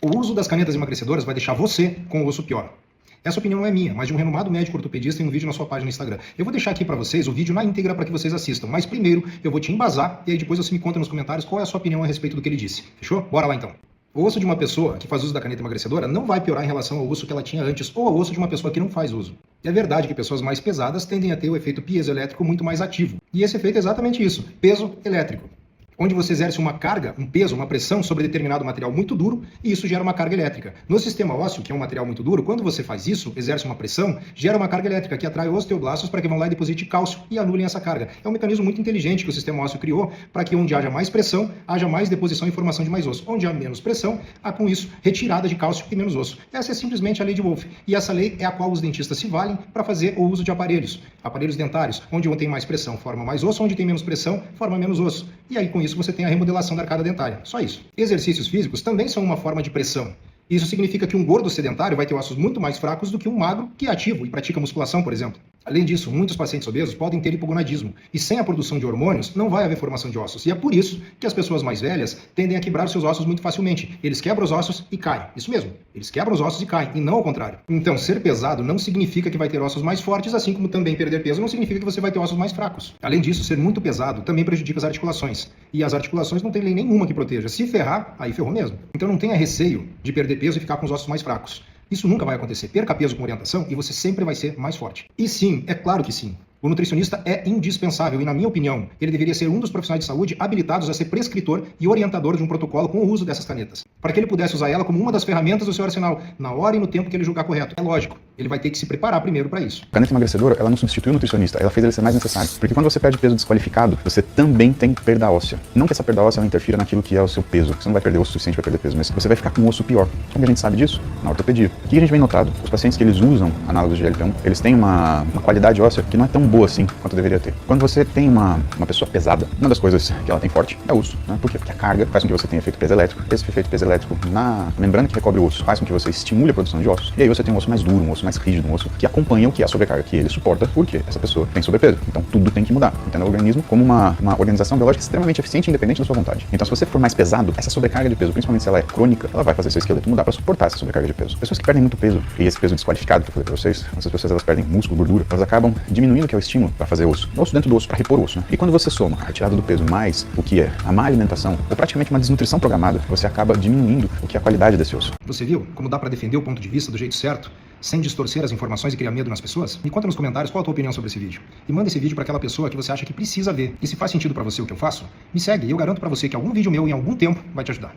O uso das canetas emagrecedoras vai deixar você com o osso pior. Essa opinião não é minha, mas de um renomado médico ortopedista em um vídeo na sua página no Instagram. Eu vou deixar aqui para vocês o vídeo na íntegra para que vocês assistam, mas primeiro eu vou te embasar e aí depois você me conta nos comentários qual é a sua opinião a respeito do que ele disse. Fechou? Bora lá então. O osso de uma pessoa que faz uso da caneta emagrecedora não vai piorar em relação ao osso que ela tinha antes ou ao osso de uma pessoa que não faz uso. É verdade que pessoas mais pesadas tendem a ter o efeito piezoelétrico muito mais ativo. E esse efeito é exatamente isso, peso elétrico. Onde você exerce uma carga, um peso, uma pressão sobre determinado material muito duro e isso gera uma carga elétrica. No sistema ósseo, que é um material muito duro, quando você faz isso, exerce uma pressão, gera uma carga elétrica que atrai osteoblastos para que vão lá e depositem cálcio e anulem essa carga. É um mecanismo muito inteligente que o sistema ósseo criou para que onde haja mais pressão, haja mais deposição e formação de mais osso. Onde há menos pressão, há com isso retirada de cálcio e menos osso. Essa é simplesmente a lei de Wolff. E essa lei é a qual os dentistas se valem para fazer o uso de aparelhos. Aparelhos dentários, onde tem mais pressão, forma mais osso, onde tem menos pressão, forma menos osso. E aí com isso você tem a remodelação da arcada dentária. Só isso. Exercícios físicos também são uma forma de pressão. Isso significa que um gordo sedentário vai ter ossos muito mais fracos do que um magro que é ativo e pratica musculação, por exemplo. Além disso, muitos pacientes obesos podem ter hipogonadismo, e sem a produção de hormônios não vai haver formação de ossos. E é por isso que as pessoas mais velhas tendem a quebrar seus ossos muito facilmente. Eles quebram os ossos e caem. Isso mesmo, eles quebram os ossos e caem, e não ao contrário. Então, ser pesado não significa que vai ter ossos mais fortes, assim como também perder peso não significa que você vai ter ossos mais fracos. Além disso, ser muito pesado também prejudica as articulações. E as articulações não tem lei nenhuma que proteja. Se ferrar, aí ferrou mesmo. Então não tenha receio de perder peso e ficar com os ossos mais fracos. Isso nunca vai acontecer. Perca peso com orientação e você sempre vai ser mais forte. E sim, é claro que sim. O nutricionista é indispensável e, na minha opinião, ele deveria ser um dos profissionais de saúde habilitados a ser prescritor e orientador de um protocolo com o uso dessas canetas, para que ele pudesse usar ela como uma das ferramentas do seu arsenal, na hora e no tempo que ele julgar correto. É lógico, ele vai ter que se preparar primeiro para isso. A caneta emagrecedora, ela não substitui o nutricionista, ela fez ele ser mais necessário. Porque quando você perde peso desqualificado, você também tem perda óssea. Não que essa perda óssea ela interfira naquilo que é o seu peso, você não vai perder osso suficiente para perder peso, mas você vai ficar com um osso pior. Como a gente sabe disso? Na ortopedia. O que a gente vem notado? Os pacientes que eles usam análogos de GLP-1, eles têm uma qualidade óssea que não é tão boa assim quanto deveria ter. Quando você tem uma pessoa pesada, uma das coisas que ela tem forte é o osso, né? Por quê? Porque a carga faz com que você tenha efeito peso elétrico. Esse efeito peso elétrico na membrana que recobre o osso faz com que você estimule a produção de ossos. E aí você tem um osso mais duro, um osso mais rígido, um osso que acompanha o que é a sobrecarga que ele suporta, porque essa pessoa tem sobrepeso. Então tudo tem que mudar. Entenda o organismo como uma organização biológica extremamente eficiente e independente da sua vontade. Então se você for mais pesado, essa sobrecarga de peso, principalmente se ela é crônica, ela vai fazer seu esqueleto mudar para suportar essa sobrecarga de peso. Pessoas que perdem muito peso, e esse peso desqualificado que eu falei para vocês, essas pessoas elas perdem músculo, gordura, elas acabam diminuindo o que é o estímulo para fazer osso. Osso dentro do osso, para repor osso, né? E quando você soma a retirada do peso mais o que é a má alimentação, ou praticamente uma desnutrição programada, você acaba diminuindo o que é a qualidade desse osso. Você viu como dá para defender o ponto de vista do jeito certo, sem distorcer as informações e criar medo nas pessoas? Me conta nos comentários qual a tua opinião sobre esse vídeo. E manda esse vídeo para aquela pessoa que você acha que precisa ver. E se faz sentido para você o que eu faço, me segue e eu garanto para você que algum vídeo meu em algum tempo vai te ajudar.